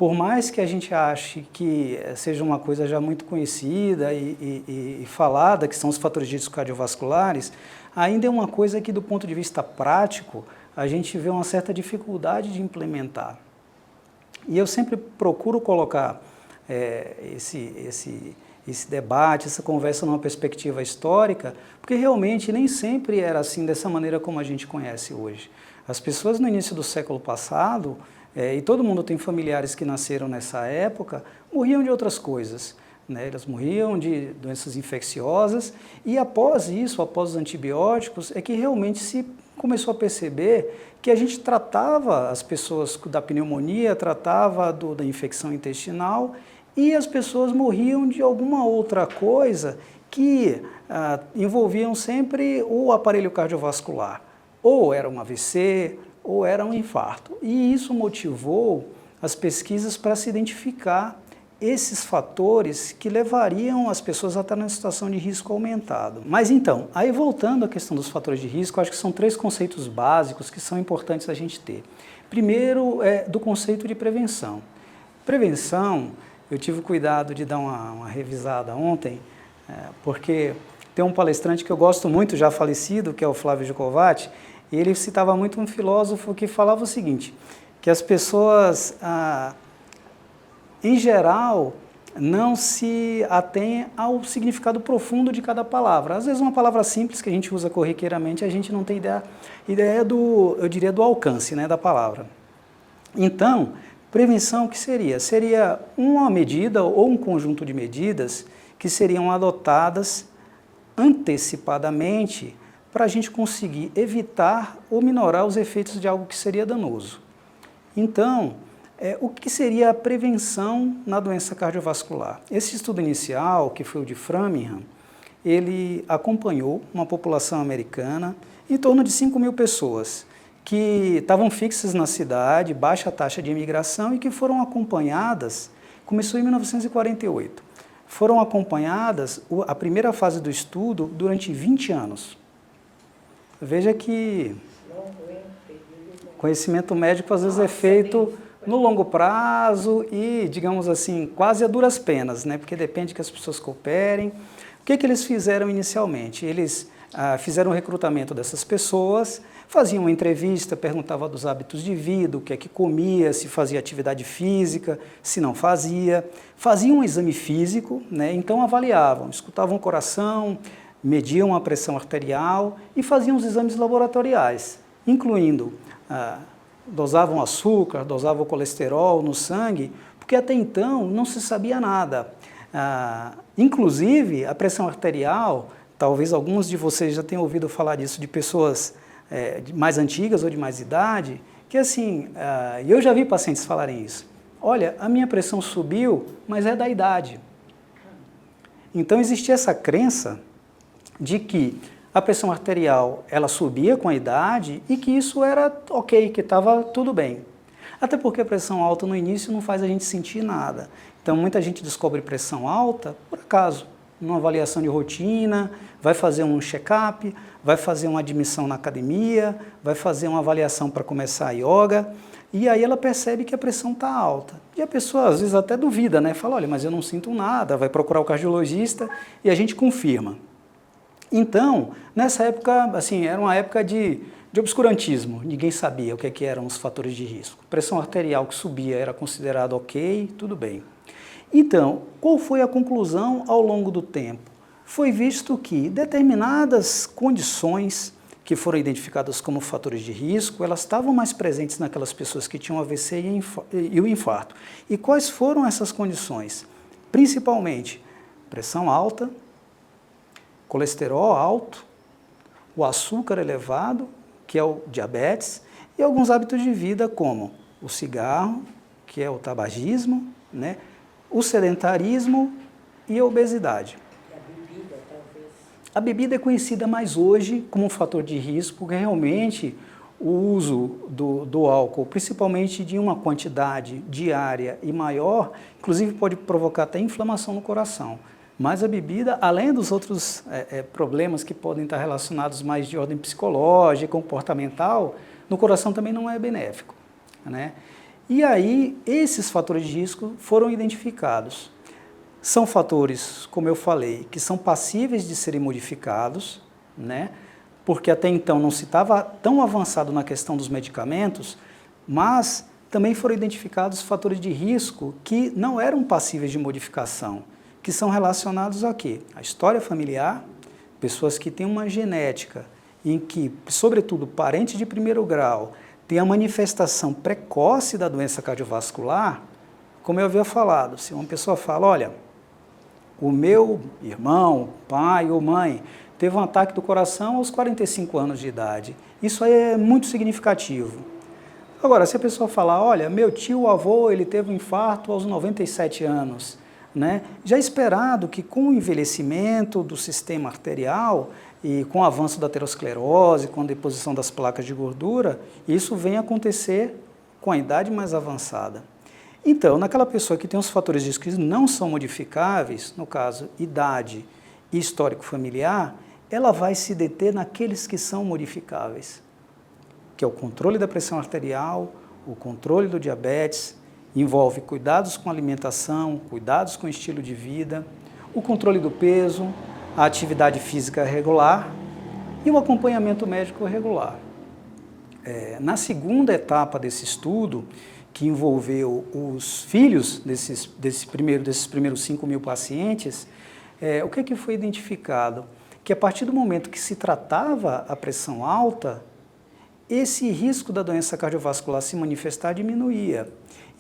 por mais que a gente ache que seja uma coisa já muito conhecida e falada, que são os fatores de risco cardiovasculares, ainda é uma coisa que, do ponto de vista prático, a gente vê uma certa dificuldade de implementar. E eu sempre procuro colocar esse debate, essa conversa numa perspectiva histórica, porque realmente nem sempre era assim, dessa maneira como a gente conhece hoje. As pessoas no início do século passado, e todo mundo tem familiares que nasceram nessa época, morriam de outras coisas, né? Elas morriam de doenças infecciosas, e após isso, após os antibióticos, é que realmente se começou a perceber que a gente tratava as pessoas da pneumonia, tratava da infecção intestinal, e as pessoas morriam de alguma outra coisa que envolviam sempre o aparelho cardiovascular. Ou era um AVC, ou era um infarto. E isso motivou as pesquisas para se identificar esses fatores que levariam as pessoas a estar numa situação de risco aumentado. Mas então, aí voltando à questão dos fatores de risco, acho que são 3 conceitos básicos que são importantes a gente ter. Primeiro é do conceito de prevenção. Prevenção, eu tive o cuidado de dar uma revisada ontem, porque tem um palestrante que eu gosto muito, já falecido, que é o Flávio Giacovatti, e ele citava muito um filósofo que falava o seguinte, que as pessoas, em geral, não se atêm ao significado profundo de cada palavra. Às vezes uma palavra simples que a gente usa corriqueiramente, a gente não tem ideia do, eu diria, do alcance, né, da palavra. Então, prevenção o que seria? Seria uma medida ou um conjunto de medidas que seriam adotadas antecipadamente para a gente conseguir evitar ou minorar os efeitos de algo que seria danoso. Então, o que seria a prevenção na doença cardiovascular? Esse estudo inicial, que foi o de Framingham, ele acompanhou uma população americana, em torno de 5.000 pessoas, que estavam fixas na cidade, baixa taxa de imigração e que foram acompanhadas, começou em 1948, foram acompanhadas a primeira fase do estudo durante 20 anos. Veja que conhecimento médico às vezes é feito no longo prazo e, digamos assim, quase a duras penas, né? Porque depende que as pessoas cooperem. O que eles fizeram inicialmente? Eles fizeram o recrutamento dessas pessoas, faziam uma entrevista, perguntavam dos hábitos de vida, o que é que comia, se fazia atividade física, se não fazia, faziam um exame físico, né? Então avaliavam, escutavam o coração, mediam a pressão arterial e faziam os exames laboratoriais, incluindo, dosavam açúcar, dosavam colesterol no sangue, porque até então não se sabia nada. Inclusive, a pressão arterial, talvez alguns de vocês já tenham ouvido falar disso, de pessoas mais antigas ou de mais idade, que assim, eu já vi pacientes falarem isso. Olha, a minha pressão subiu, mas é da idade. Então existia essa crença de que a pressão arterial ela subia com a idade e que isso era ok, que estava tudo bem. Até porque a pressão alta no início não faz a gente sentir nada. Então muita gente descobre pressão alta por acaso, numa avaliação de rotina, vai fazer um check-up, vai fazer uma admissão na academia, vai fazer uma avaliação para começar a yoga, e aí ela percebe que a pressão está alta. E a pessoa às vezes até duvida, né? Fala, olha, mas eu não sinto nada, vai procurar o cardiologista e a gente confirma. Então, nessa época, assim, era uma época de obscurantismo, ninguém sabia o que eram os fatores de risco. Pressão arterial que subia era considerado ok, tudo bem. Então, qual foi a conclusão ao longo do tempo? Foi visto que determinadas condições que foram identificadas como fatores de risco, elas estavam mais presentes naquelas pessoas que tinham AVC e o infarto. E quais foram essas condições? Principalmente, pressão alta, colesterol alto, o açúcar elevado, que é o diabetes, e alguns hábitos de vida como o cigarro, que é o tabagismo, né? O sedentarismo e a obesidade. E a bebida, talvez? A bebida é conhecida mais hoje como um fator de risco, porque realmente o uso do álcool, principalmente de uma quantidade diária e maior, inclusive pode provocar até inflamação no coração. Mas a bebida, além dos outros problemas que podem estar relacionados mais de ordem psicológica, comportamental, no coração também não é benéfico, né? E aí, esses fatores de risco foram identificados. São fatores, como eu falei, que são passíveis de serem modificados, né? Porque até então não se estava tão avançado na questão dos medicamentos, mas também foram identificados fatores de risco que não eram passíveis de modificação, que são relacionados a quê? A história familiar, pessoas que têm uma genética em que, sobretudo, parentes de primeiro grau, tem a manifestação precoce da doença cardiovascular, como eu havia falado, se uma pessoa fala, olha, o meu irmão, pai ou mãe, teve um ataque do coração aos 45 anos de idade, isso aí é muito significativo. Agora, se a pessoa falar, olha, meu tio avô, ele teve um infarto aos 97 anos, né? Já é esperado que com o envelhecimento do sistema arterial e com o avanço da aterosclerose, com a deposição das placas de gordura, isso vem acontecer com a idade mais avançada. Então, naquela pessoa que tem os fatores de risco que não são modificáveis, no caso, idade e histórico familiar, ela vai se deter naqueles que são modificáveis, que é o controle da pressão arterial, o controle do diabetes, envolve cuidados com alimentação, cuidados com estilo de vida, o controle do peso, a atividade física regular e o acompanhamento médico regular. Na segunda etapa desse estudo, que envolveu os filhos desses primeiros 5.000 pacientes, o que foi identificado? Que a partir do momento que se tratava a pressão alta, esse risco da doença cardiovascular se manifestar diminuía.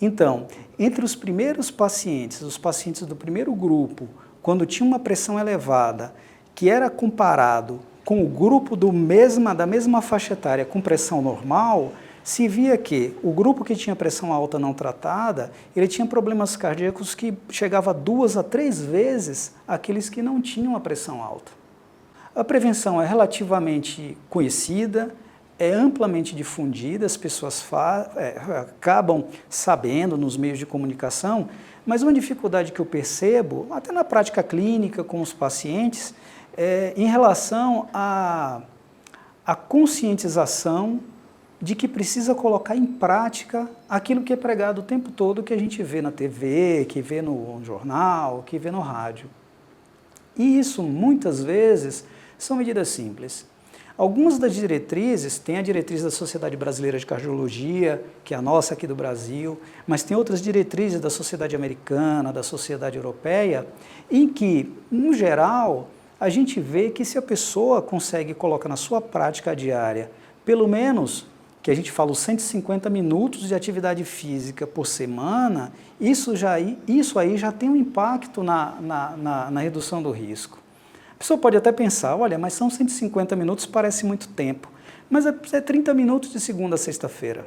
Então, entre os primeiros pacientes, os pacientes do primeiro grupo, quando tinha uma pressão elevada, que era comparado com o grupo da mesma faixa etária com pressão normal, se via que o grupo que tinha pressão alta não tratada, ele tinha problemas cardíacos que chegavam a 2 a 3 vezes aqueles que não tinham a pressão alta. A prevenção é relativamente conhecida, é amplamente difundida, as pessoas acabam sabendo nos meios de comunicação, mas uma dificuldade que eu percebo, até na prática clínica com os pacientes, é em relação à conscientização de que precisa colocar em prática aquilo que é pregado o tempo todo, que a gente vê na TV, que vê no jornal, que vê no rádio. E isso, muitas vezes, são medidas simples. Algumas das diretrizes, tem a diretriz da Sociedade Brasileira de Cardiologia, que é a nossa aqui do Brasil, mas tem outras diretrizes da Sociedade Americana, da Sociedade Europeia, em que, no geral, a gente vê que se a pessoa consegue colocar na sua prática diária, pelo menos, que a gente fala os 150 minutos de atividade física por semana, isso aí já tem um impacto na redução do risco. A pessoa pode até pensar, olha, mas são 150 minutos, parece muito tempo, mas é 30 minutos de segunda a sexta-feira.